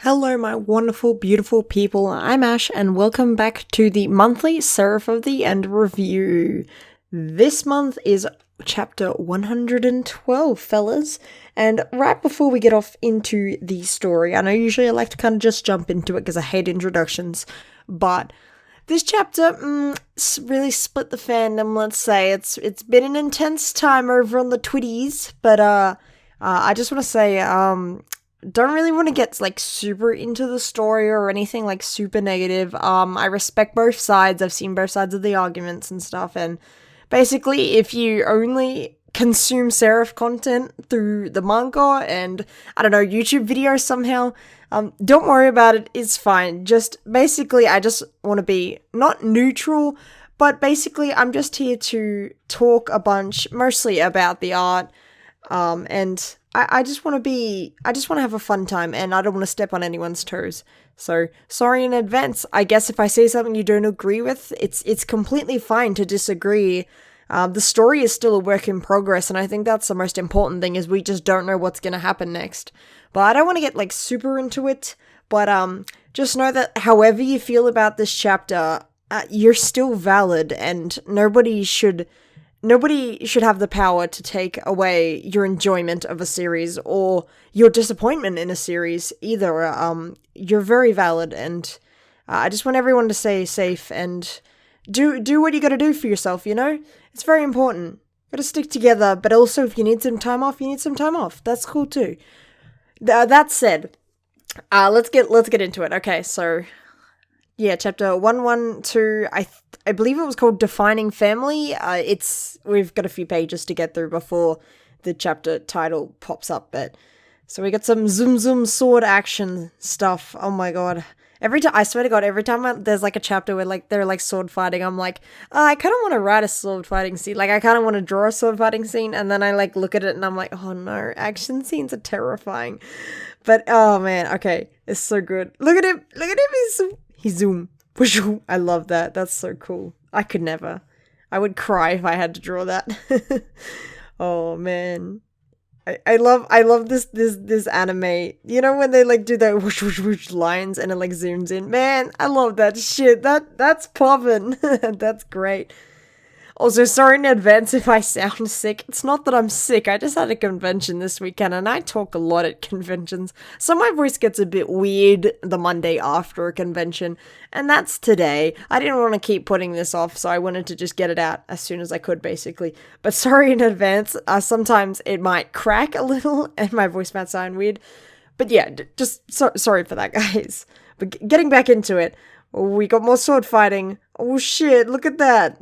Hello, my wonderful, beautiful people. I'm Ash, and welcome back to the monthly Seraph of the End review. This month is chapter 112, fellas. And right before we get off into the story, I know usually I like to kind of just jump into it because I hate introductions, but this chapter really split the fandom, let's say. It's been an intense time over on the Twitties, but I just want to say, don't really want to get like super into the story or anything like super negative. I respect both sides. I've seen both sides of the arguments and stuff, and basically if you only consume Seraph content through the manga and I don't know, YouTube videos somehow, don't worry about it, it's fine. Just basically I just want to be not neutral, but basically I'm just here to talk a bunch mostly about the art, and I just want to have a fun time, and I don't want to step on anyone's toes. So, sorry in advance. I guess if I say something you don't agree with, it's completely fine to disagree. The story is still a work in progress, and I think that's the most important thing, is we just don't know what's going to happen next. But I don't want to get like super into it, but just know that however you feel about this chapter, you're still valid, and nobody should have the power to take away your enjoyment of a series or your disappointment in a series either. You're very valid, and I just want everyone to stay safe and do what you gotta do for yourself, you know? It's very important. Gotta stick together, but also if you need some time off, you need some time off. That's cool too. That said, let's get into it. Okay, so yeah, chapter 112, I believe it was called Defining Family. We've got a few pages to get through before the chapter title pops up, but so we got some zoom sword action stuff. Oh my god. I swear to god, every time there's like a chapter where like they're like sword fighting, I'm like, I kind of want to write a sword fighting scene. Like I kind of want to draw a sword fighting scene, and then I like look at it and I'm like, oh no, action scenes are terrifying. But oh man, okay, it's so good. Look at him, he zoom. I love that. That's so cool. I could never. I would cry if I had to draw that. Oh man. I love this anime. You know when they like do the whoosh whoosh whoosh lines and it like zooms in? Man, I love that shit. That's poppin'. That's great. Also, sorry in advance if I sound sick. It's not that I'm sick, I just had a convention this weekend and I talk a lot at conventions, so my voice gets a bit weird the Monday after a convention, and that's today. I didn't want to keep putting this off, so I wanted to just get it out as soon as I could, basically. But sorry in advance, sometimes it might crack a little and my voice might sound weird. But yeah, sorry for that, guys. But getting back into it, we got more sword fighting. Oh shit, look at that.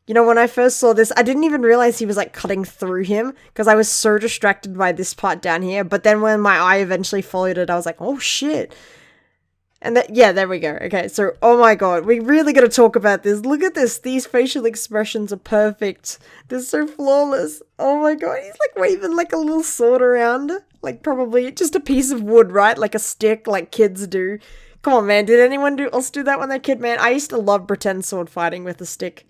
You know, when I first saw this, I didn't even realize he was, like, cutting through him, because I was so distracted by this part down here, but then when my eye eventually followed it, I was like, oh, shit. And yeah, there we go. Okay, so, oh my god, we really gotta talk about this. Look at this. These facial expressions are perfect. They're so flawless. Oh my god, he's, like, waving, like, a little sword around. Like, probably just a piece of wood, right? Like a stick, like kids do. Come on, man, did anyone else do that when they're a kid, man? I used to love pretend sword fighting with a stick.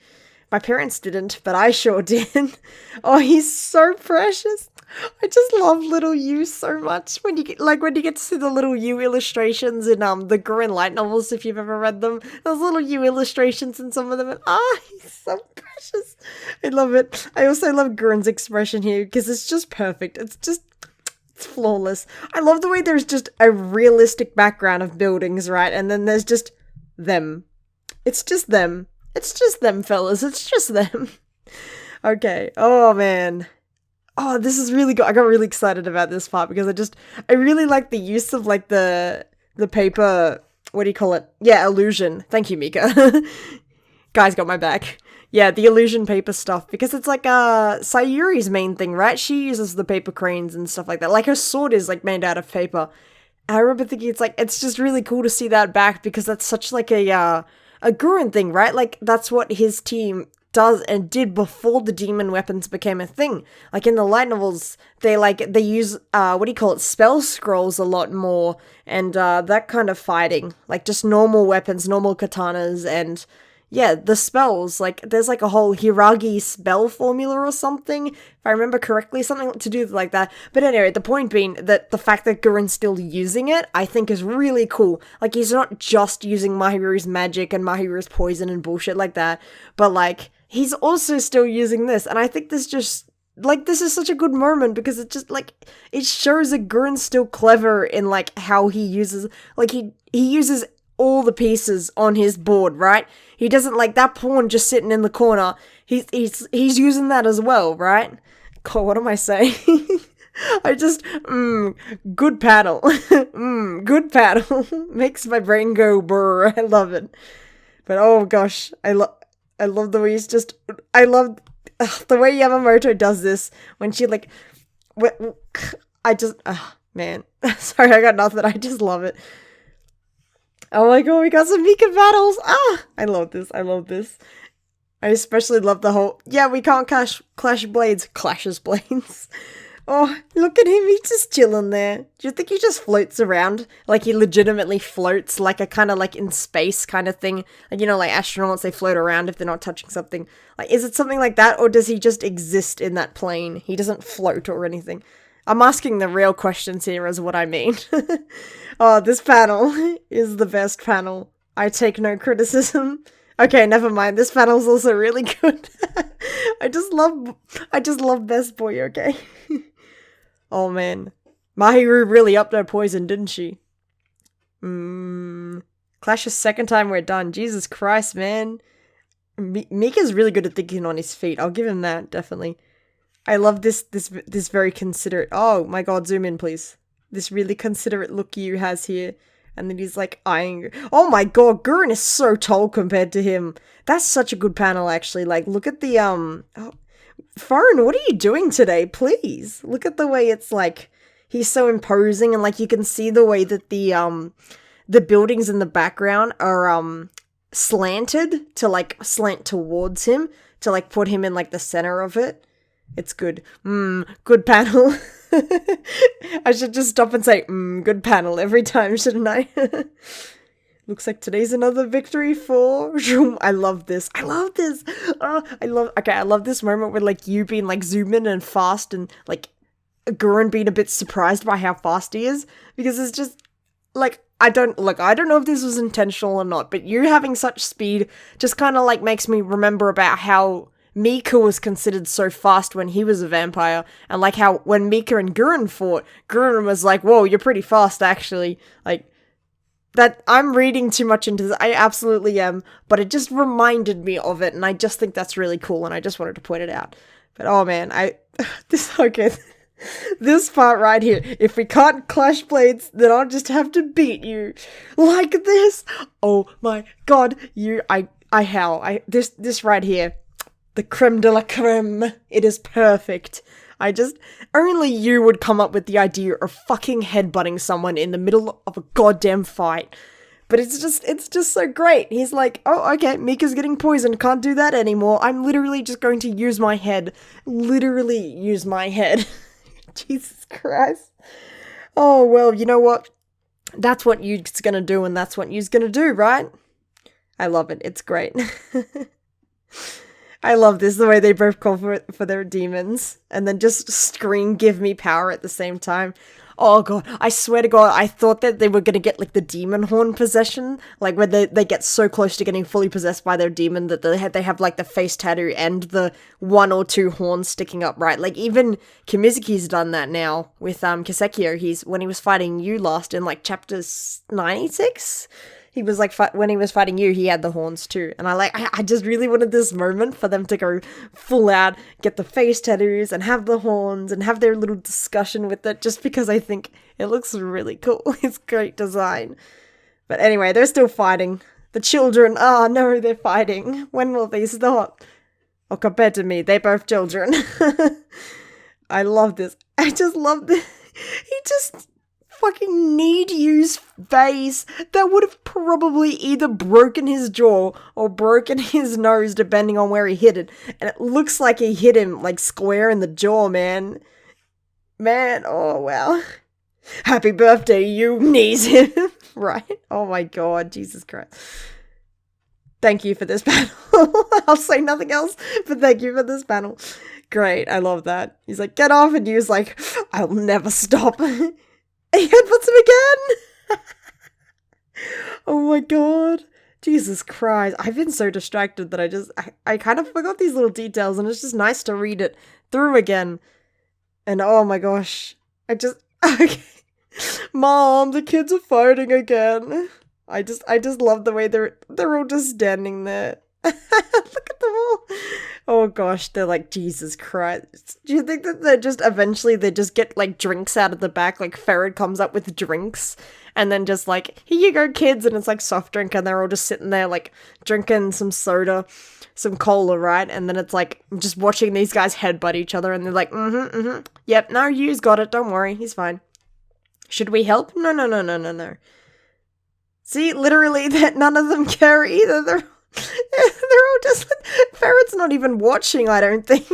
My parents didn't, but I sure did. Oh, he's so precious. I just love little you so much. When you get to see the little you illustrations in the Guren light novels, if you've ever read them, those little you illustrations in some of them, and he's so precious. I love it. I also love Guren's expression here because it's just perfect. It's flawless. I love the way there's just a realistic background of buildings, right? And then there's just them. It's just them. It's just them, fellas. It's just them. Okay. Oh, man. Oh, this is really good. I got really excited about this part because I really like the use of, like, the paper, what do you call it? Yeah, illusion. Thank you, Mika. Guys got my back. Yeah, the illusion paper stuff, because it's, like, Sayuri's main thing, right? She uses the paper cranes and stuff like that. Like, her sword is, like, made out of paper. I remember thinking it's just really cool to see that back, because that's such, like, a Guren thing, right? Like, that's what his team does and did before the demon weapons became a thing. Like, in the light novels, they use, spell scrolls a lot more, and, that kind of fighting. Like, just normal weapons, normal katanas, and, yeah, the spells, like, there's like a whole Hiragi spell formula or something, if I remember correctly, something to do like that. But anyway, the point being that the fact that Guren's still using it, I think is really cool. Like, he's not just using Mahiru's magic and Mahiru's poison and bullshit like that, but like, he's also still using this, and I think this just, like, this is such a good moment, because it just, like, it shows that Guren's still clever in, like, how he uses, like, he uses all the pieces on his board, right? He doesn't, like, that pawn just sitting in the corner, he's using that as well, right? God, what am I saying? I just, good paddle. Good paddle. Makes my brain go brr. I love it. But oh gosh, I love the way he's just, I love the way Yamamoto does this, when she, like, I just, man. Sorry, I got nothing, I just love it. Oh my god, we got some Mika battles! I love this, I love this. I especially love the whole, yeah, we can't clash blades. Clashes blades. Oh, look at him, he's just chilling there. Do you think he just floats around? Like, he legitimately floats, like a kind of, like, in space kind of thing? Like, you know, like astronauts, they float around if they're not touching something. Like, is it something like that, or does he just exist in that plane? He doesn't float or anything. I'm asking the real questions here is what I mean. Oh, this panel is the best panel. I take no criticism. Okay, never mind. This panel's also really good. I just love Best Boy, okay? Oh man. Mahiru really upped her poison, didn't she? Clash's second time we're done. Jesus Christ, man. Mika's really good at thinking on his feet. I'll give him that, definitely. I love this very considerate, oh my god, zoom in please. This really considerate look Yu has here. And then he's like eyeing, oh my god, Guren is so tall compared to him. That's such a good panel actually. Like, look at the, Foreign, what are you doing today? Please. Look at the way it's like, he's so imposing, and like you can see the way that the buildings in the background are, slanted to like slant towards him to like put him in like the center of it. It's good. Good panel. I should just stop and say, good panel every time, shouldn't I? Looks like today's another victory for... I love this. I love this. I love this moment where, like, you being, like, zoom in and fast and, like, Guren being a bit surprised by how fast he is. Because it's just, like, I don't know if this was intentional or not, but you having such speed just kind of, like, makes me remember about how Mika was considered so fast when he was a vampire, and like how when Mika and Guren fought, Guren was like, whoa, you're pretty fast actually. Like, that, I'm reading too much into this, I absolutely am, but it just reminded me of it, and I just think that's really cool, and I just wanted to point it out. But oh man, this part right here, if we can't clash blades, then I'll just have to beat you. Like this! Oh my god, this right here. The creme de la creme. It is perfect. Only you would come up with the idea of fucking headbutting someone in the middle of a goddamn fight. But it's just so great. He's like, oh, okay, Mika's getting poisoned, can't do that anymore. I'm literally just going to use my head. Literally use my head. Jesus Christ. Oh, well, you know what? That's what you's gonna do, and that's what you's gonna do, right? I love it. It's great. I love this, the way they both call for their demons, and then just scream, give me power at the same time. Oh god, I swear to god, I thought that they were gonna get, like, the demon horn possession, like, where they get so close to getting fully possessed by their demon that they have, like, the face tattoo and the 1 or 2 horns sticking up, right? Like, even Kimizuki's done that now with, Kisekio. When he was fighting you last in, like, chapter 96? He was like, when he was fighting you, he had the horns too. And I just really wanted this moment for them to go full out, get the face tattoos and have the horns and have their little discussion with it, just because I think it looks really cool. It's great design. But anyway, they're still fighting. The children, oh no, they're fighting. When will they stop? Or compared to me, they're both children. I love this. I just love this. He just... fucking need use face that would have probably either broken his jaw or broken his nose, depending on where he hit it. And it looks like he hit him, like, square in the jaw, man. Man, oh wow. Happy birthday, you, knees him. Right? Oh my god, Jesus Christ. Thank you for this panel. I'll say nothing else, but thank you for this panel. Great, I love that. He's like, get off, and Yu's like, I'll never stop. And he headbutts him again. Oh my god. Jesus Christ. I've been so distracted that I kind of forgot these little details, and it's just nice to read it through again. And oh my gosh. Okay. Mom, the kids are fighting again. I just love the way they're all just standing there. Look at them all. Oh gosh, they're like, Jesus Christ. Do you think that they just get like drinks out of the back, like Ferret comes up with drinks and then just like, here you go kids, and it's like soft drink, and they're all just sitting there like drinking some soda, some cola, right? And then it's like just watching these guys headbutt each other, and they're like, yep, no, Yu's got it, don't worry, he's fine. Should we help? No. See, literally, that none of them care either. They're all just like, Ferret's not even watching, I don't think.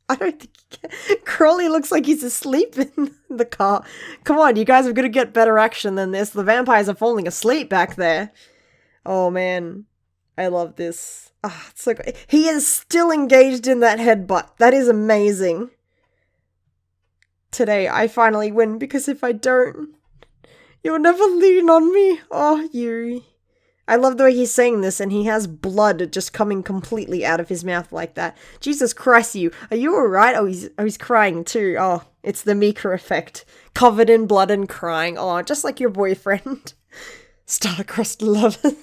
I don't think he can. Crawley looks like he's asleep in the car. Come on, you guys have got to get better action than this. The vampires are falling asleep back there. Oh man, I love this. Ah, it's so great. He is still engaged in that headbutt. That is amazing. Today, I finally win, because if I don't, you'll never lean on me. Oh, you. I love the way he's saying this, and he has blood just coming completely out of his mouth like that. Jesus Christ, you. Are you alright? Oh, he's crying too. Oh, it's the Mika effect. Covered in blood and crying. Oh, just like your boyfriend. Star-crossed lovers.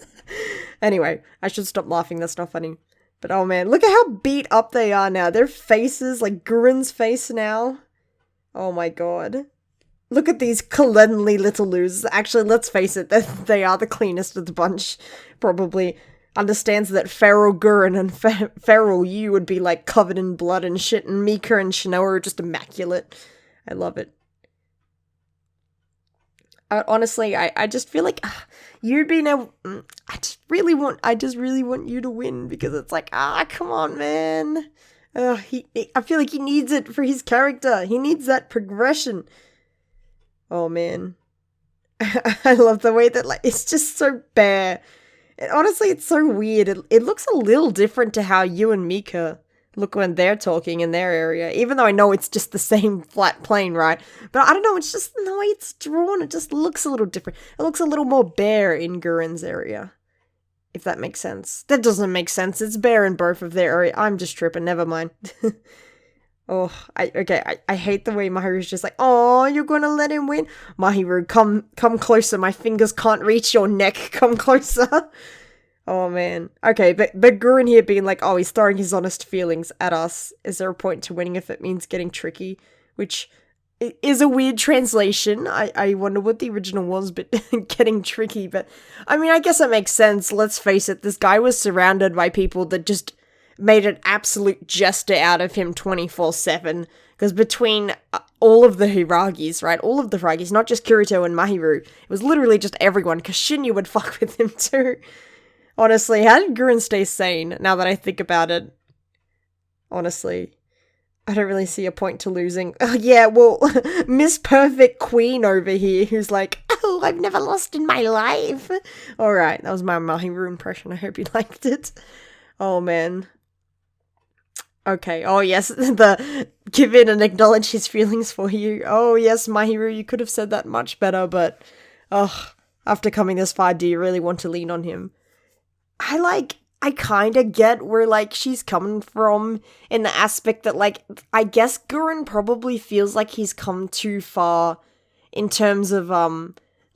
Anyway, I should stop laughing. That's not funny. But oh man, look at how beat up they are now. Their faces, like Guren's face now. Oh my god. Look at these cleanly little losers. Actually, let's face it, they are the cleanest of the bunch. Probably understands that feral Guren and feral Yu would be like covered in blood and shit, and Mika and Shinoa are just immaculate. I love it. Honestly, I just feel like you being able. I just really want you to win, because it's like, come on, man. I feel like he needs it for his character. He needs that progression. Oh man. I love the way that, like, it's just so bare. And honestly, it's so weird. It looks a little different to how you and Mika look when they're talking in their area. Even though I know it's just the same flat plane, right? But I don't know, it's just the way it's drawn. It just looks a little different. It looks a little more bare in Guren's area. If that makes sense. That doesn't make sense. It's bare in both of their area. I'm just tripping. Never mind. Oh, I hate the way Mahiru's just like, oh, you're gonna let him win? Mahiru, come closer. My fingers can't reach your neck. Come closer. Oh, man. Okay, but Guren here being like, oh, he's throwing his honest feelings at us. Is there a point to winning if it means getting tricky? Which is a weird translation. I wonder what the original was, but getting tricky. But, I mean, I guess it makes sense. Let's face it, this guy was surrounded by people that just made an absolute jester out of him 24/7. Because between all of the Hiragis, right? All of the Hiragis, not just Kirito and Mahiru, it was literally just everyone. Because Shinyu would fuck with him too. Honestly, how did Guren stay sane, now that I think about it? Honestly, I don't really see a point to losing. Oh, yeah, well, Miss Perfect Queen over here, who's like, oh, I've never lost in my life. Alright, that was my Mahiru impression. I hope you liked it. Oh, man. Okay, oh yes, the give in and acknowledge his feelings for you. Oh yes, Mahiru, you could have said that much better, but, after coming this far, do you really want to lean on him? I kinda get where, like, she's coming from in the aspect that, like, I guess Guren probably feels like he's come too far in terms of,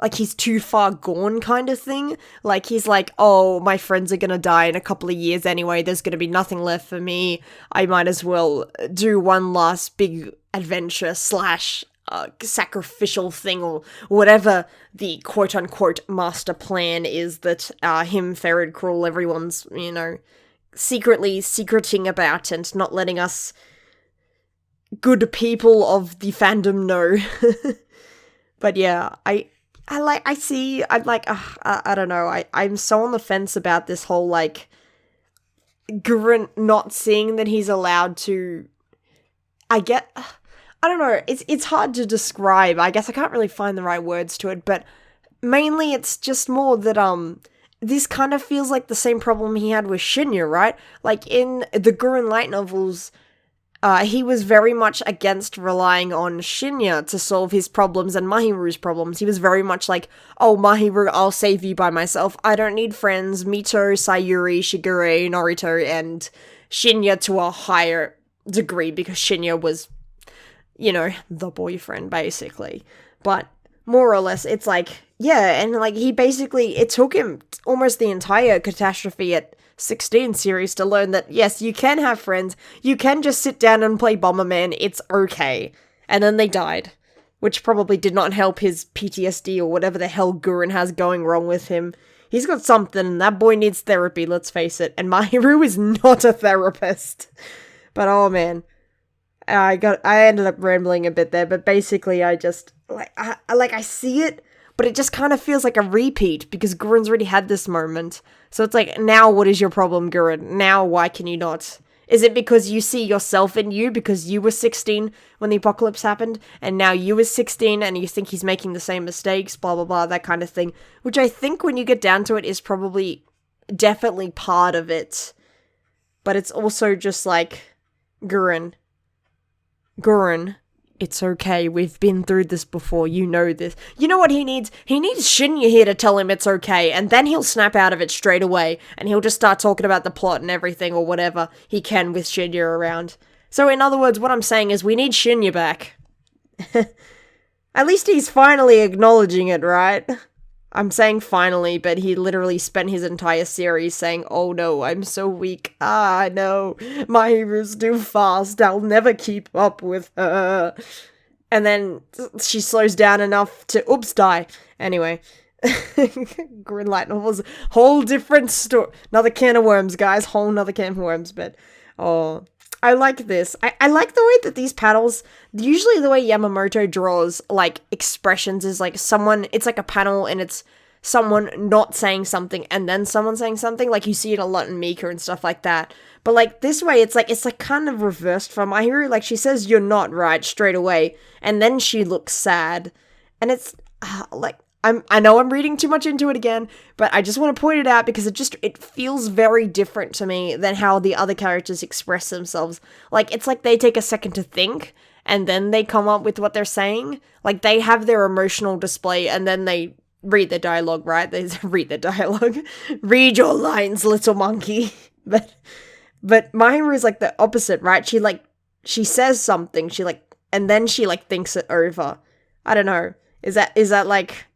like, he's too far gone kind of thing. Like, he's like, oh, my friends are gonna die in a couple of years anyway, there's gonna be nothing left for me, I might as well do one last big adventure / sacrificial thing, or whatever the quote-unquote master plan is that him, Ferret, Crawl, everyone's, you know, secreting about and not letting us good people of the fandom know. But yeah, I don't know, I'm so on the fence about this whole, like, Guren not seeing that he's allowed to, I don't know, it's hard to describe. I guess I can't really find the right words to it, but mainly it's just more that, this kind of feels like the same problem he had with Shinya, right? Like, in the Guren Light novels, he was very much against relying on Shinya to solve his problems and Mahiru's problems. He was very much like, oh, Mahiru, I'll save you by myself. I don't need friends. Mito, Sayuri, Shigure, Naruto, and Shinya to a higher degree, because Shinya was, you know, the boyfriend, basically. But more or less, it's like, yeah, and like, he basically, it took him almost the entire Catastrophe at 16 series to learn that, yes, you can have friends, you can just sit down and play Bomberman, it's okay. And then they died, which probably did not help his PTSD or whatever the hell Guren has going wrong with him. He's got something, that boy needs therapy, let's face it, and Mahiru is not a therapist. But oh man, I ended up rambling a bit there, but basically I just, I see it, but it just kind of feels like a repeat, because Guren's already had this moment. So it's like, now what is your problem, Guren? Now why can you not? Is it because you see yourself in you, because you were 16 when the apocalypse happened, and now you were 16 and you think he's making the same mistakes, blah blah blah, that kind of thing. Which I think, when you get down to it, is probably definitely part of it. But it's also just like, Guren, it's okay, we've been through this before, you know this. You know what he needs? He needs Shinya here to tell him it's okay, and then he'll snap out of it straight away, and he'll just start talking about the plot and everything, or whatever he can with Shinya around. So in other words, what I'm saying is, we need Shinya back. At least he's finally acknowledging it, right? I'm saying finally, but he literally spent his entire series saying, oh no, I'm so weak. Ah, no, Mahiru's too fast. I'll never keep up with her. And then she slows down enough to, oops, die. Anyway, Guren Light novels, whole different story. Another can of worms, guys. Whole another can of worms, but, oh, I like this. I like the way that these panels, usually the way Yamamoto draws, like, expressions is like someone, it's like a panel and it's someone not saying something and then someone saying something, like you see it a lot in Mika and stuff like that. But like this way, it's like kind of reversed from Mahiru. Like, she says you're not right straight away, and then she looks sad. And it's, like, I know I'm reading too much into it again, but I just want to point it out because it feels very different to me than how the other characters express themselves. Like, it's like they take a second to think, and then they come up with what they're saying. Like, they have their emotional display, and then they read the dialogue, right? They read the dialogue. Read your lines, little monkey. But Mahiru is like the opposite, right? She says something, and then she thinks it over. I don't know. Is that like,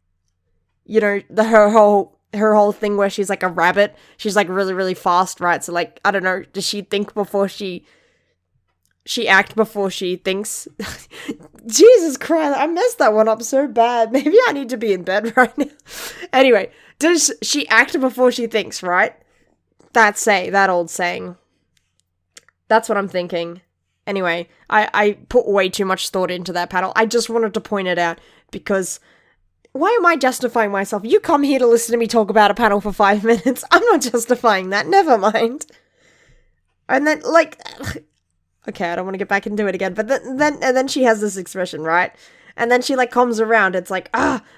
you know, her whole thing where she's like a rabbit? She's like really, really fast, right? So like, I don't know, does she think before she act before she thinks? Jesus Christ, I messed that one up so bad. Maybe I need to be in bed right now. Anyway, does she act before she thinks, right? That old saying. That's what I'm thinking. Anyway, I put way too much thought into that panel. I just wanted to point it out because, why am I justifying myself? You come here to listen to me talk about a panel for 5 minutes. I'm not justifying that. Never mind. And then, like, okay, I don't want to get back into it again. But then she has this expression, right? And then she comes around. It's like,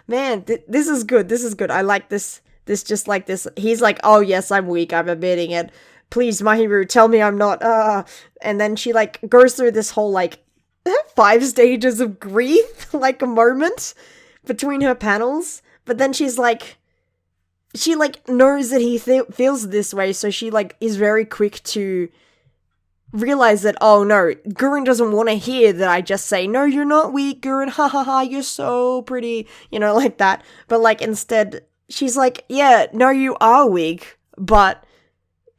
man, this is good. This is good. I like this. This just like this. He's like, oh yes, I'm weak. I'm admitting it. Please, Mahiru, tell me I'm not. And then she goes through this whole 5 stages of grief, a moment between her panels. But then she's she knows that he feels this way, so she is very quick to realize that, oh no, Guren doesn't want to hear that I just say, no, you're not weak, Guren, ha ha ha, you're so pretty, you know, like that. But instead, she's like, yeah, no, you are weak, but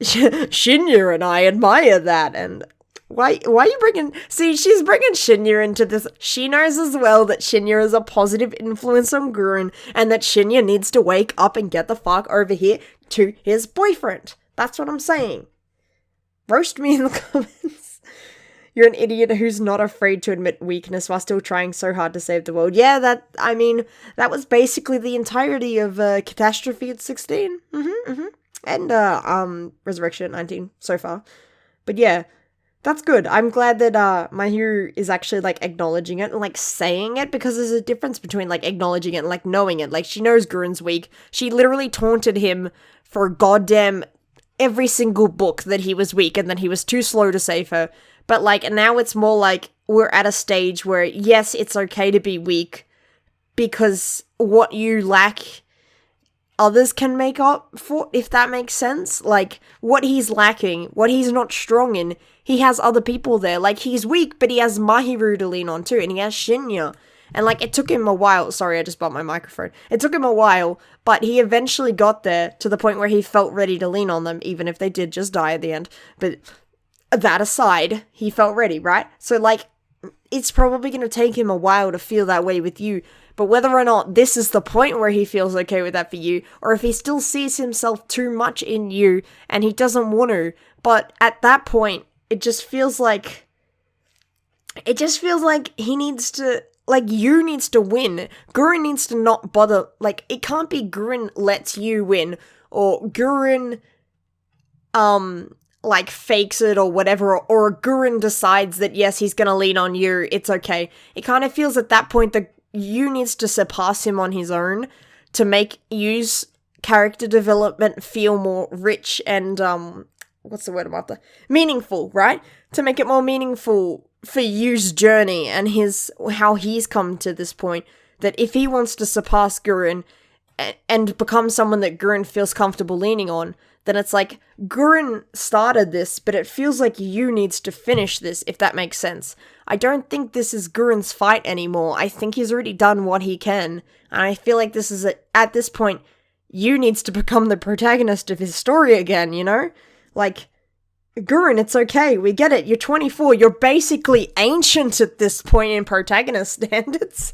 Shinya and I admire that. And why are you she's bringing Shinya into this. She knows as well that Shinya is a positive influence on Guren, and that Shinya needs to wake up and get the fuck over here to his boyfriend. That's what I'm saying. Roast me in the comments. You're an idiot who's not afraid to admit weakness while still trying so hard to save the world. Yeah, that was basically the entirety of Catastrophe at 16. And Resurrection at 19 so far. But yeah, That's good. I'm glad that my hero is actually like acknowledging it and like saying it, because there's a difference between like acknowledging it and like knowing it. Like, she knows Guren's weak. She literally taunted him for goddamn every single book that he was weak and that he was too slow to save her. But like now it's more like we're at a stage where yes, it's okay to be weak because what you lack others can make up for, if that makes sense. Like, what he's lacking, what he's not strong in, he has other people there. Like, he's weak, but he has Mahiru to lean on too, and he has Shinya. And like, it took him a while. Sorry, I just bumped my microphone. It took him a while, but he eventually got there to the point where he felt ready to lean on them, even if they did just die at the end. But that aside, he felt ready, right? So like, it's probably going to take him a while to feel that way with you. But whether or not this is the point where he feels okay with that for you, or if he still sees himself too much in you and he doesn't want to, but at that point, it just feels like he needs to, like, you needs to win. Guren needs to not bother. Like, it can't be Guren lets you win, or Guren, like, fakes it or whatever, or Guren decides that, yes, he's gonna lean on you, it's okay. It kind of feels at that point that you needs to surpass him on his own to make Yu's character development feel more rich and, what's the word I'm after? Meaningful, right? To make it more meaningful for Yu's journey and how he's come to this point, that if he wants to surpass Guren and become someone that Guren feels comfortable leaning on, then it's like, Guren started this, but it feels like Yu needs to finish this, if that makes sense. I don't think this is Guren's fight anymore. I think he's already done what he can, and I feel like this is, at this point, Yu needs to become the protagonist of his story again, you know? Like, Guren, it's okay, we get it, you're 24, you're basically ancient at this point in protagonist standards.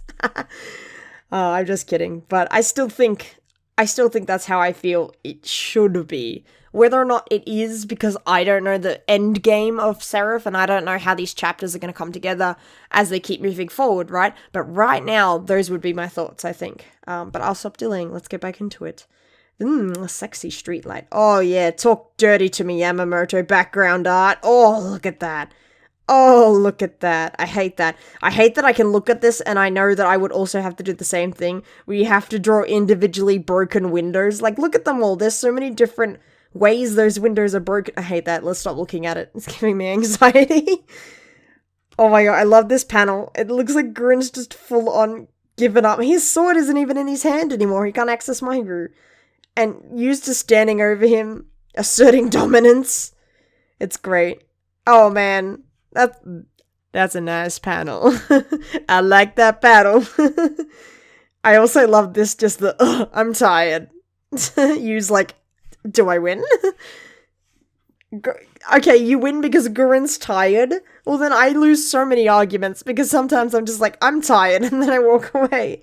I'm just kidding, but I still think that's how I feel it should be. Whether or not it is, because I don't know the end game of Seraph, and I don't know how these chapters are going to come together as they keep moving forward, right? But right now, those would be my thoughts, I think. But I'll stop delaying. Let's get back into it. Sexy streetlight. Oh yeah, talk dirty to me, Yamamoto background art. Oh, look at that. Oh, look at that. I hate that. I hate that I can look at this and I know that I would also have to do the same thing, where you have to draw individually broken windows. Like, look at them all. There's so many different ways those windows are broken. I hate that. Let's stop looking at it. It's giving me anxiety. Oh my god, I love this panel. It looks like Guren's just full on given up. His sword isn't even in his hand anymore. He can't access Mahiru. And Yu's just standing over him, asserting dominance. It's great. Oh man. That's a nice panel. I like that panel. I also love this, just the, I'm tired. Yu's like, do I win? Okay, you win because Guren's tired? Well, then I lose so many arguments, because sometimes I'm just like, I'm tired, and then I walk away.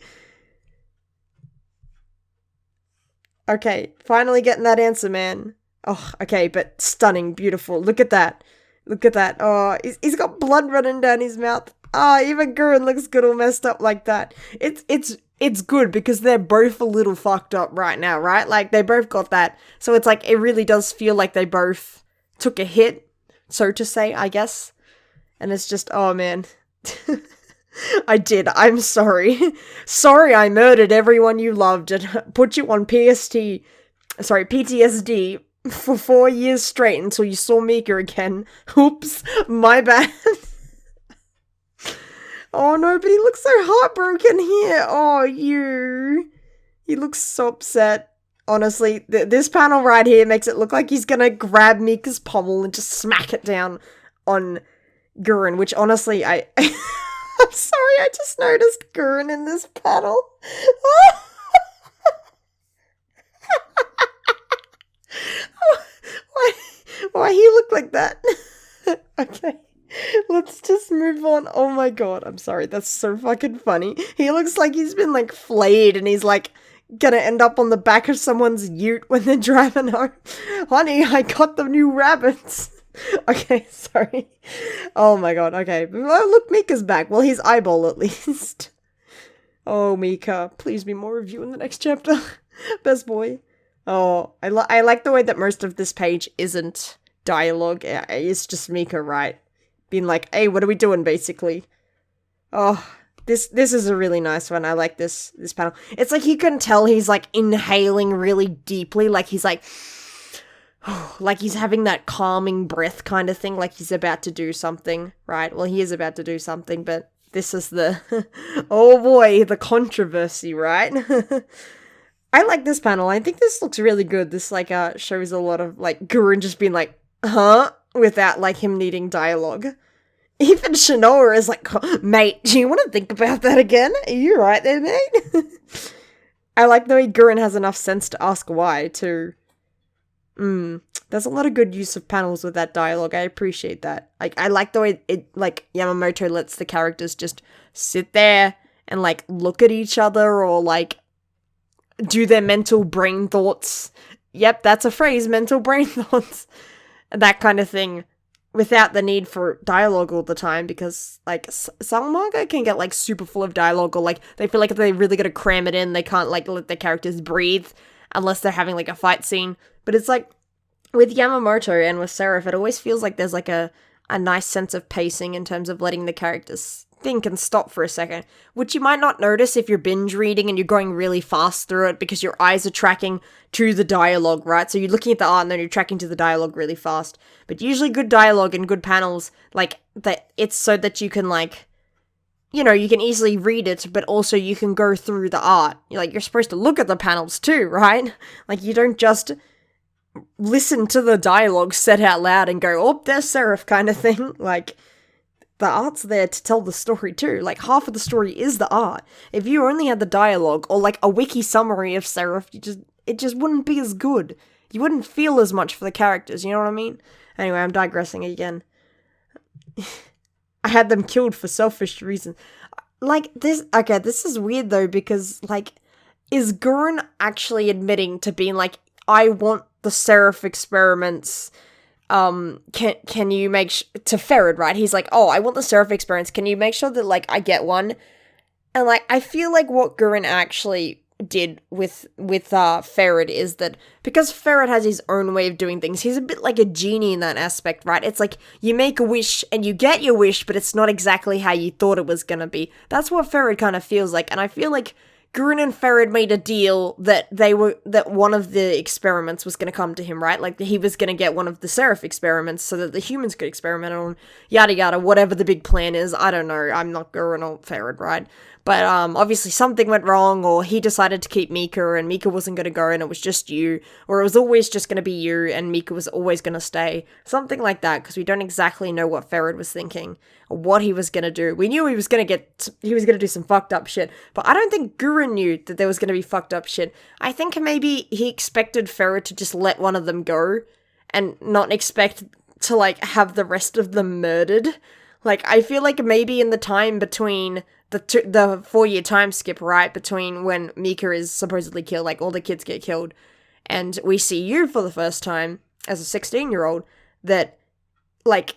Okay, finally getting that answer, man. Oh, okay, but stunning, beautiful. Look at that. Look at that. Oh, he's got blood running down his mouth. Ah, even Guren looks good all messed up like that. It's good because they're both a little fucked up right now, right? Like, they both got that. So it's like, it really does feel like they both took a hit, so to say, I guess. And it's just, oh man. I did. I'm sorry. Sorry I murdered everyone you loved and put you on PTSD for 4 years straight until you saw Mika again. Oops, my bad. Oh no, but he looks so heartbroken here. Oh, he looks so upset. Honestly, this panel right here makes it look like he's gonna grab Mika's pommel and just smack it down on Guren, which honestly, I'm sorry, I just noticed Guren in this panel. Why he look like that? Okay, let's just move on. Oh my god, I'm sorry, that's so fucking funny. He looks like he's been like flayed and he's like gonna end up on the back of someone's ute when they're driving home. Honey, I got the new rabbits. Okay, sorry. Oh my god, okay. Oh, look, Mika's back. Well, his eyeball at least. Oh, Mika, please be more review in the next chapter. Best boy. Oh, I like the way that most of this page isn't dialogue. It's just Mika, right? being like, hey, what are we doing, basically? Oh, this is a really nice one. I like this panel. It's like you can tell he's like inhaling really deeply, like he's like he's having that calming breath kind of thing, like he's about to do something, right? Well, he is about to do something, but this is the oh boy, the controversy, right? I like this panel. I think this looks really good. This like shows a lot of like Guren just being like, huh? Without like him needing dialogue. Even Shinoa is like, mate, do you want to think about that again? Are you right there, mate? I like the way Guren has enough sense to ask why, too. There's a lot of good use of panels with that dialogue. I appreciate that. Like, I like the way it, like, Yamamoto lets the characters just sit there and, like, look at each other or, like, do their mental brain thoughts. Yep, that's a phrase, mental brain thoughts. That kind of thing. Without the need for dialogue all the time, because, like, some manga can get, like, super full of dialogue, or, like, they feel like if they really gotta cram it in, they can't, like, let their characters breathe, unless they're having, like, a fight scene. But it's, like, with Yamamoto and with Seraph, it always feels like there's, like, a nice sense of pacing in terms of letting the characters think and stop for a second, which you might not notice if you're binge reading and you're going really fast through it, because your eyes are tracking to the dialogue, right? So you're looking at the art and then you're tracking to the dialogue really fast. But usually good dialogue and good panels, like, that it's so that you can, like, you know, you can easily read it, but also you can go through the art. You're supposed to look at the panels too, right? Like, you don't just listen to the dialogue said out loud and go, oh, there's Seraph kind of thing. Like, the art's there to tell the story too. Like, half of the story is the art. If you only had the dialogue or, like, a wiki summary of Seraph, it just wouldn't be as good. You wouldn't feel as much for the characters, you know what I mean? Anyway, I'm digressing again. I had them killed for selfish reasons. Like, this is weird though, because, like, is Guren actually admitting to being like, I want the Seraph experiments, can you make to Ferret, right? He's like, oh, I want the Seraph experiments, can you make sure that, like, I get one? And, like, I feel like what Guren actually did with Ferret is that, because Ferret has his own way of doing things, he's a bit like a genie in that aspect, right? It's like, you make a wish and you get your wish, but it's not exactly how you thought it was gonna be. That's what Ferret kind of feels like, and I feel like Guren and Ferret made a deal that that one of the experiments was going to come to him, right? Like, he was going to get one of the Seraph experiments so that the humans could experiment on, yada yada, whatever the big plan is. I don't know, I'm not Guren or Ferret, right? But, obviously something went wrong, or he decided to keep Mika, and Mika wasn't going to go, and it was just you, or it was always just going to be you, and Mika was always going to stay. Something like that, because we don't exactly know what Ferret was thinking, or what he was going to do. We knew he was going to do some fucked up shit, but I don't think Guren knew that there was going to be fucked up shit. I think maybe he expected Ferret to just let one of them go, and not expect to, like, have the rest of them murdered. Like, I feel like maybe in the time between the 4-year time skip, right, between when Mika is supposedly killed, like, all the kids get killed, and we see you for the first time as a 16-year-old, that, like,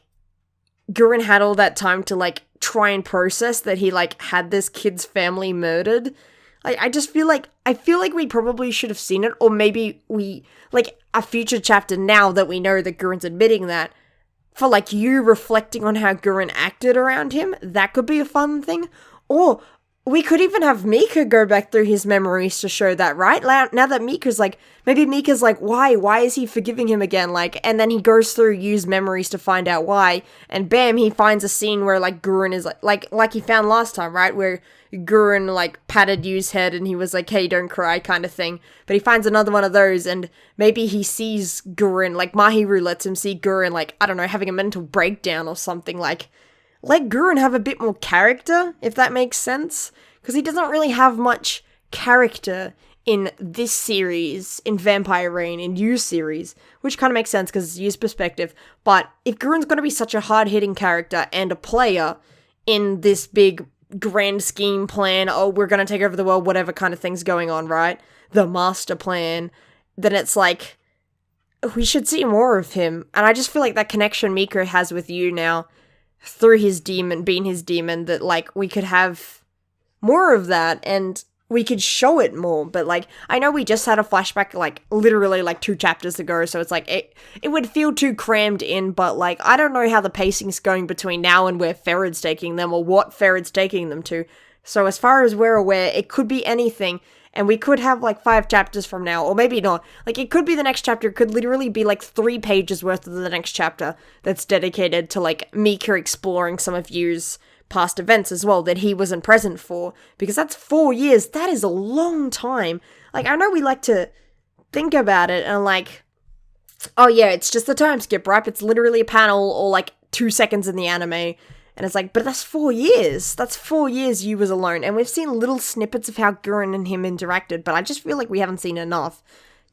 Guren had all that time to, like, try and process that he, like, had this kid's family murdered. Like, I feel like we probably should have seen it, or maybe we, like, a future chapter now that we know that Guren's admitting that, for, like, you reflecting on how Guren acted around him, that could be a fun thing. Or we could even have Mika go back through his memories to show that, right? Now that Mika's like, maybe Mika's like, why is he forgiving him again? Like, and then he goes through Yu's memories to find out why, and bam, he finds a scene where, like, Guren is like he found last time, right? Where Guren, like, patted Yu's head and he was like, hey, don't cry, kind of thing. But he finds another one of those, and maybe he sees Guren, like, Mahiru lets him see Guren, like, I don't know, having a mental breakdown or something, like, let Guren have a bit more character, if that makes sense. Because he doesn't really have much character in this series, in Vampire Reign, in Yu's series, which kind of makes sense because it's Yu's perspective. But if Guren's going to be such a hard-hitting character and a player in this big grand scheme plan, oh, we're going to take over the world, whatever kind of thing's going on, right? The master plan, then it's like, we should see more of him. And I just feel like that connection Mika has with Yu now, through his demon, being his demon, that, like, we could have more of that, and we could show it more, but like I know we just had a flashback like literally like 2 chapters ago, so it's like it would feel too crammed in, but like I don't know how the pacing's going between now and where Ferid's taking them or what Ferid's taking them to. So as far as we're aware, it could be anything, and we could have like 5 chapters from now, or maybe not. Like it could be the next chapter, it could literally be like 3 pages worth of the next chapter that's dedicated to like Mika exploring some of Yu's past events as well that he wasn't present for, because that's 4 years. That is a long time. Like I know we like to think about it and like, oh yeah, it's just the time skip, right? It's literally a panel or like 2 seconds in the anime, and it's like, but that's 4 years. That's 4 years Yu was alone, and we've seen little snippets of how Guren and him interacted, but I just feel like we haven't seen enough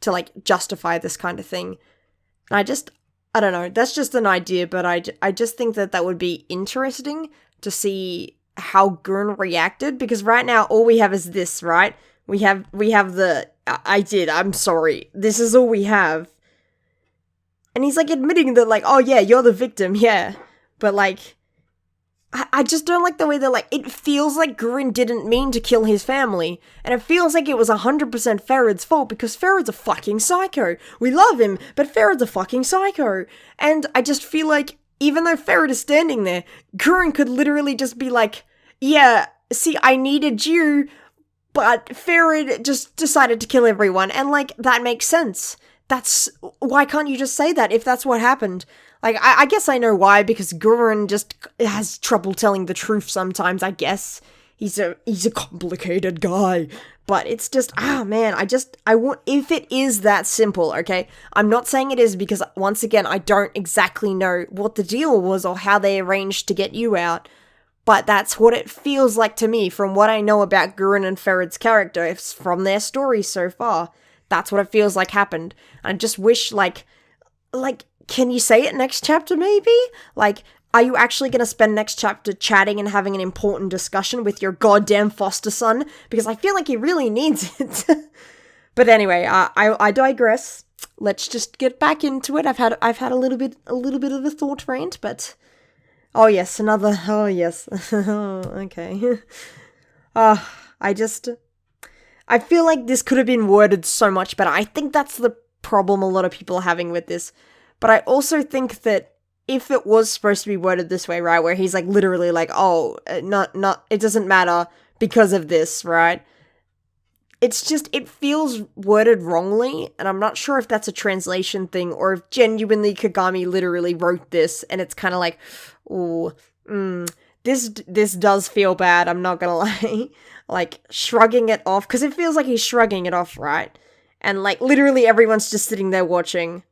to like justify this kind of thing. And I don't know, that's just an idea, but I just think that would be interesting to see how Guren reacted, because right now all we have is this, right? We have the, I'm sorry, this is all we have. And he's like admitting that like, oh yeah, you're the victim, yeah. But like, I just don't like the way that like, it feels like Guren didn't mean to kill his family. And it feels like it was 100% Ferid's fault, because Ferid's a fucking psycho. We love him, but Ferid's a fucking psycho. And I just feel like, even though Ferid is standing there, Guren could literally just be like, yeah, see, I needed you, but Ferid just decided to kill everyone, and like, that makes sense. Why can't you just say that if that's what happened? Like, I guess I know why, because Guren just has trouble telling the truth sometimes, I guess. He's a complicated guy. But it's just, man, I want, if it is that simple, okay? I'm not saying it is, because once again, I don't exactly know what the deal was or how they arranged to get you out. But that's what it feels like to me from what I know about Guren and Ferid's character. It's from their story so far. That's what it feels like happened. I just wish, like, can you say it next chapter maybe? Like, are you actually going to spend next chapter chatting and having an important discussion with your goddamn foster son? Because I feel like he really needs it. But anyway, I digress. Let's just get back into it. I've had a little bit of a thought rant, but oh yes, okay. I feel like this could have been worded so much better. I think that's the problem a lot of people are having with this. But I also think that if it was supposed to be worded this way, right, where he's like literally like, oh, it doesn't matter because of this, right? It's just, it feels worded wrongly, and I'm not sure if that's a translation thing or if genuinely Kagami literally wrote this, and it's kind of like, oh, this does feel bad, I'm not gonna lie. Like, shrugging it off, because it feels like he's shrugging it off, right? And like, literally everyone's just sitting there watching.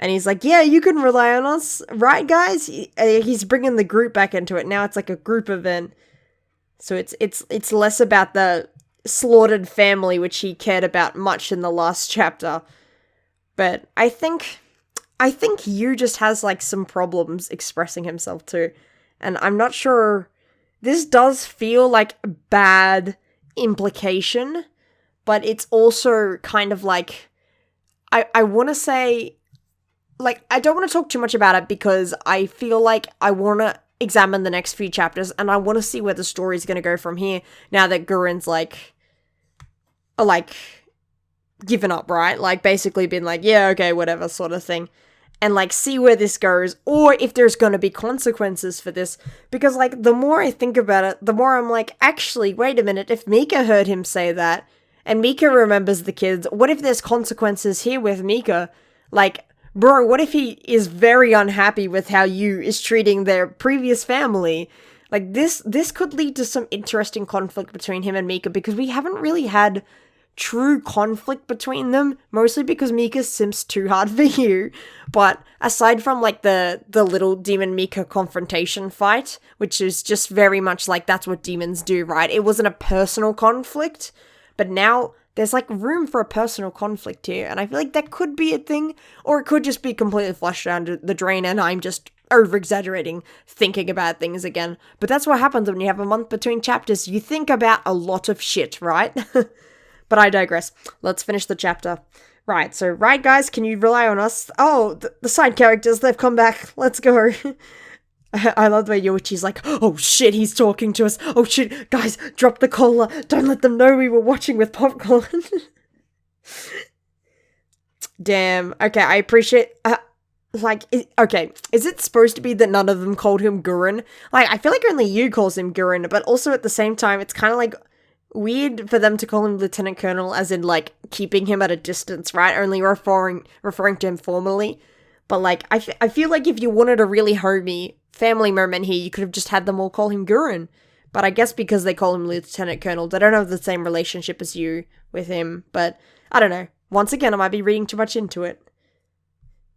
And he's like, yeah, you can rely on us, right, guys? He's bringing the group back into it. Now it's like a group event. So it's less about the slaughtered family, which he cared about much in the last chapter. But I think Yu just has, like, some problems expressing himself, too. And I'm not sure. This does feel like a bad implication, but it's also kind of like, I want to say, like, I don't want to talk too much about it because I feel like I want to examine the next few chapters and I want to see where the story's going to go from here now that Guren's, like, given up, right? Like, basically been like, yeah, okay, whatever sort of thing. And, like, see where this goes, or if there's going to be consequences for this. Because, like, the more I think about it, the more I'm like, actually, wait a minute, if Mika heard him say that, and Mika remembers the kids, what if there's consequences here with Mika? Like, bro, what if he is very unhappy with how Yu is treating their previous family? Like, this could lead to some interesting conflict between him and Mika, because we haven't really had true conflict between them, mostly because Mika simps too hard for Yu. But aside from, like, the little demon Mika confrontation fight, which is just very much like that's what demons do, right? It wasn't a personal conflict, but now there's, like, room for a personal conflict here, and I feel like that could be a thing, or it could just be completely flushed down the drain, and I'm just over-exaggerating, thinking about things again. But that's what happens when you have a month between chapters. You think about a lot of shit, right? But I digress. Let's finish the chapter. Right, so, right, guys, can you rely on us? Oh, the side characters, they've come back. Let's go. I love the way Yoichi's like, oh shit, he's talking to us. Oh shit, guys, drop the cola. Don't let them know we were watching with popcorn. Damn. Okay, I appreciate... okay, is it supposed to be that none of them called him Guren? Like, I feel like only you calls him Guren, but also at the same time, it's kind of like weird for them to call him Lieutenant Colonel, as in, like, keeping him at a distance, right? Only referring to him formally. But, like, I feel like if you wanted a really homey family moment here, you could have just had them all call him Guren. But I guess because they call him Lieutenant Colonel, they don't have the same relationship as you with him. But, I don't know. Once again, I might be reading too much into it.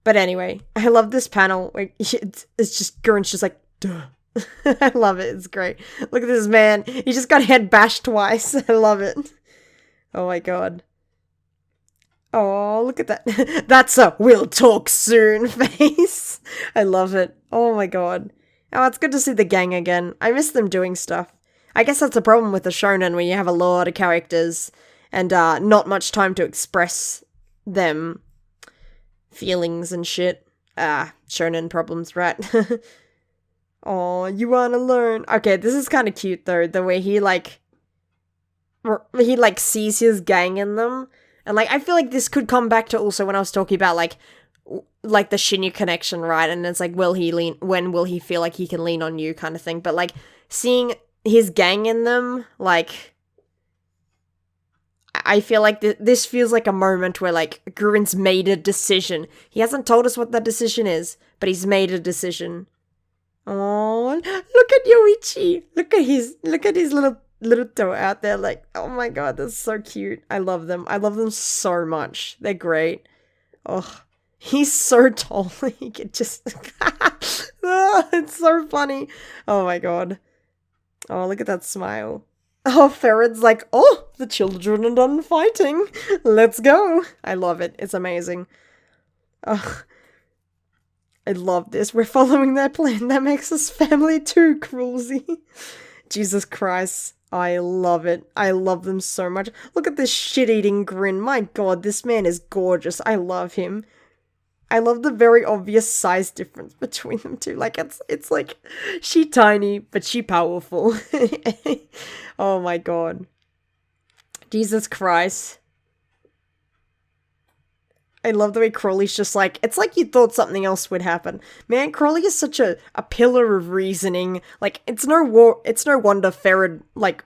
But anyway, I love this panel. Like, it's just, Guren's just like, duh. I love it. It's great. Look at this man. He just got head bashed twice. I love it. Oh my god. Oh, look at that. That's a we'll talk soon face. I love it. Oh my god. Oh, it's good to see the gang again. I miss them doing stuff. I guess that's a problem with the shonen when you have a lot of characters and not much time to express them feelings and shit. Shonen problems, right? Oh, you aren't alone. Okay, this is kind of cute though, the way he sees his gang in them. And like, I feel like this could come back to also when I was talking about like the Shinya connection, right? And it's like, when will he feel like he can lean on you kind of thing. But like, seeing his gang in them, like, I feel like this feels like a moment where like Guren's made a decision. He hasn't told us what that decision is, but he's made a decision. Oh, look at Yoichi. Look at his little toe out there. Like, oh my god, that's so cute. I love them. I love them so much. They're great. Oh, he's so tall. He could just... it's so funny. Oh my god. Oh, look at that smile. Oh, Ferid's like, oh, the children are done fighting. Let's go. I love it. It's amazing. Oh, I love this. We're following their plan. That makes us family too, Cruelzy. Jesus Christ. I love it. I love them so much. Look at this shit-eating grin. My god, this man is gorgeous. I love him. I love the very obvious size difference between them two. Like, it's like, she tiny, but she powerful. Oh my god. Jesus Christ. I love the way Crowley's just like, it's like you thought something else would happen. Man, Crowley is such a pillar of reasoning. Like, it's no wonder Ferid, like,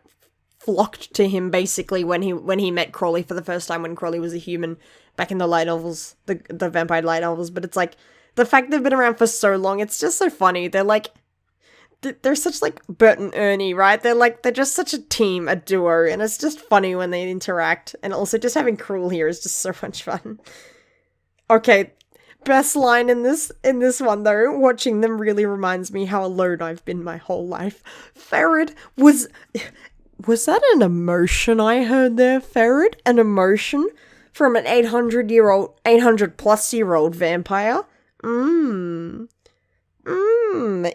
flocked to him, basically, when he met Crowley for the first time, when Crowley was a human, back in the light novels, the vampire light novels. But it's like, the fact they've been around for so long, it's just so funny. They're like, they're such like Bert and Ernie, right? They're just such a team, a duo, and it's just funny when they interact. And also, just having Cruel here is just so much fun. Okay, best line in this one though, watching them really reminds me how alone I've been my whole life. Ferid was that an emotion I heard there, Ferid? An emotion from an 800-plus-year-old vampire?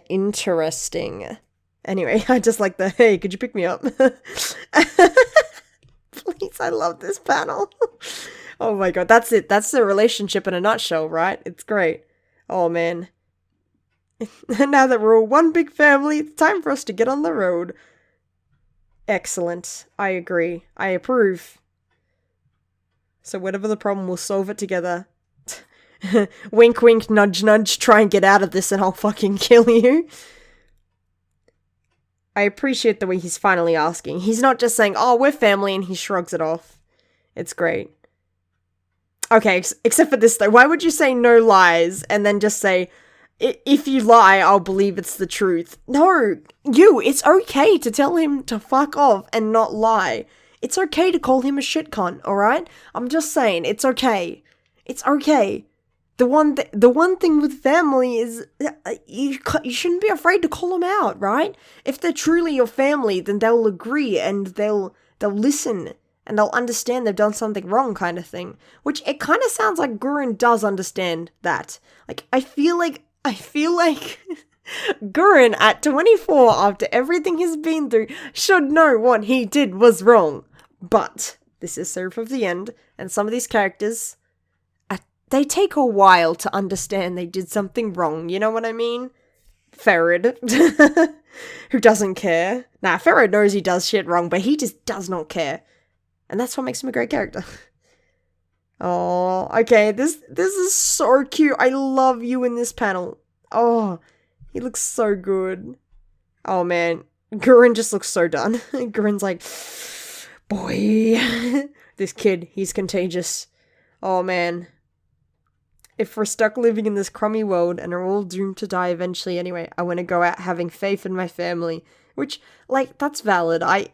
Interesting. Anyway, I just like the, hey, could you pick me up? Please, I love this panel. Oh my god, that's it. That's the relationship in a nutshell, right? It's great. Oh man. Now that we're all one big family, it's time for us to get on the road. Excellent. I agree. I approve. So whatever the problem, we'll solve it together. Wink wink, nudge nudge, try and get out of this and I'll fucking kill you. I appreciate the way he's finally asking. He's not just saying, oh, we're family, and he shrugs it off. It's great. Okay, except for this though. Why would you say no lies and then just say, if you lie, I'll believe it's the truth? No, it's okay to tell him to fuck off and not lie. It's okay to call him a shit cunt, alright? I'm just saying, it's okay. It's okay. The one thing with family is you shouldn't be afraid to call them out, right? If they're truly your family, then they'll agree and they'll listen. And they'll understand they've done something wrong, kind of thing. Which, it kind of sounds like Guren does understand that. Like, I feel like Guren, at 24, after everything he's been through, should know what he did was wrong. But, this is Seraph of the End, and some of these characters, they take a while to understand they did something wrong, you know what I mean? Ferret, who doesn't care. Nah, Ferret knows he does shit wrong, but he just does not care. And that's what makes him a great character. Oh, okay, this is so cute. I love you in this panel. Oh, he looks so good. Oh man, Guren just looks so done. Guren's like, boy, this kid, he's contagious. Oh man. If we're stuck living in this crummy world and are all doomed to die eventually anyway, I want to go out having faith in my family. Which, like, that's valid. I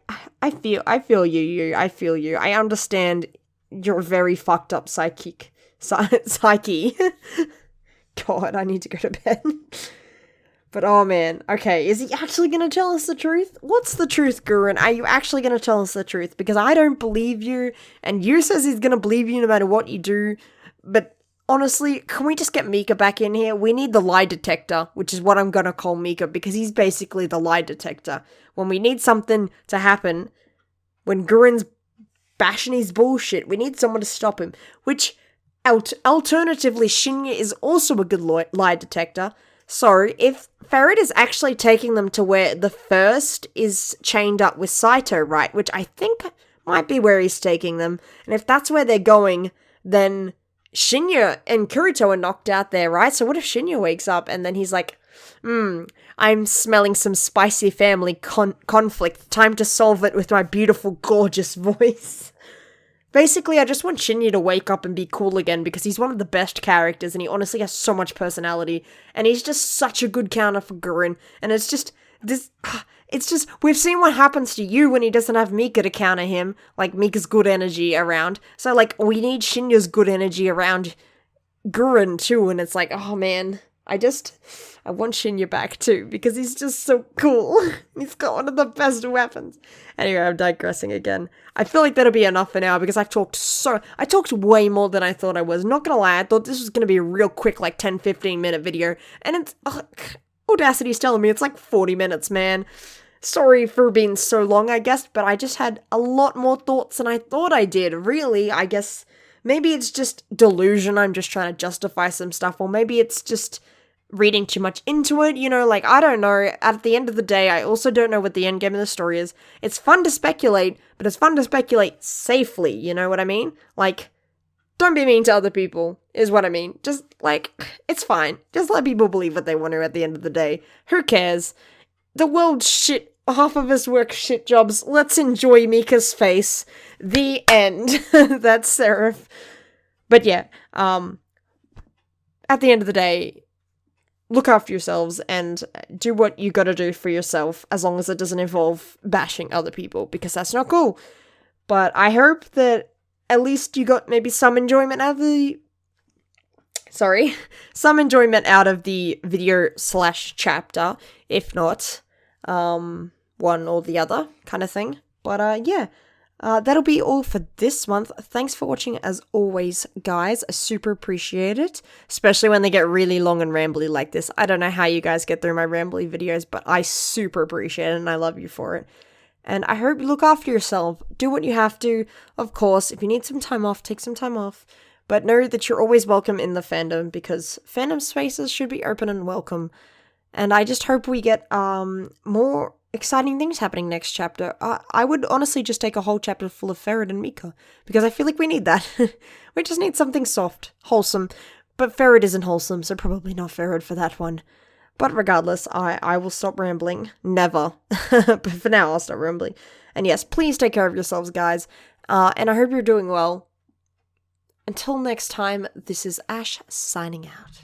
feel you. I feel you. I understand your very fucked up psyche. God, I need to go to bed. But oh man, okay, is he actually gonna tell us the truth? What's the truth, Guren? Are you actually gonna tell us the truth? Because I don't believe you, and you says he's gonna believe you no matter what you do, but honestly, can we just get Mika back in here? We need the lie detector, which is what I'm gonna call Mika, because he's basically the lie detector. When we need something to happen, when Guren's bashing his bullshit, we need someone to stop him, which, alternatively, Shinya is also a good lie detector. So, if Ferret is actually taking them to where the first is chained up with Saito, right, which I think might be where he's taking them, and if that's where they're going, then Shinya and Kurito are knocked out there, right? So what if Shinya wakes up and then he's like, I'm smelling some spicy family conflict. Time to solve it with my beautiful, gorgeous voice. Basically, I just want Shinya to wake up and be cool again because he's one of the best characters and he honestly has so much personality. And he's just such a good counter for Guren. And it's just, we've seen what happens to you when he doesn't have Mika to counter him. Like, Mika's good energy around. So, like, we need Shinya's good energy around Guren too. And it's like, oh man, I want Shinya back too, because he's just so cool. He's got one of the best weapons. Anyway, I'm digressing again. I feel like that'll be enough for now, because I talked way more than I thought I was. Not gonna lie, I thought this was gonna be a real quick, like, 10-15 minute video, and it's, Audacity's telling me it's like 40 minutes, man. Sorry for being so long, I guess, but I just had a lot more thoughts than I thought I did, really. I guess maybe it's just delusion, I'm just trying to justify some stuff, or maybe it's just reading too much into it, you know, like, I don't know. At the end of the day, I also don't know what the end game of the story is. It's fun to speculate, but it's fun to speculate safely, you know what I mean? Like, don't be mean to other people, is what I mean. Just, like, it's fine. Just let people believe what they want to at the end of the day. Who cares? The world's shit. Half of us work shit jobs. Let's enjoy Mika's face. The end. That's Seraph. But yeah, at the end of the day, look after yourselves and do what you gotta do for yourself, as long as it doesn't involve bashing other people, because that's not cool. But I hope that at least you got maybe some enjoyment out of the video/chapter, if not, one or the other kind of thing. But, yeah. That'll be all for this month. Thanks for watching as always, guys. I super appreciate it, especially when they get really long and rambly like this. I don't know how you guys get through my rambly videos, but I super appreciate it and I love you for it. And I hope you look after yourself. Do what you have to. Of course, if you need some time off, take some time off. But know that you're always welcome in the fandom, because fandom spaces should be open and welcome. And I just hope we get more exciting things happening next chapter. I would honestly just take a whole chapter full of Ferret and Mika, because I feel like we need that. We just need something soft, wholesome. But Ferret isn't wholesome, so probably not Ferret for that one. But regardless, I will stop rambling. Never. But for now, I'll stop rambling. And yes, please take care of yourselves, guys. And I hope you're doing well. Until next time, this is Ash signing out.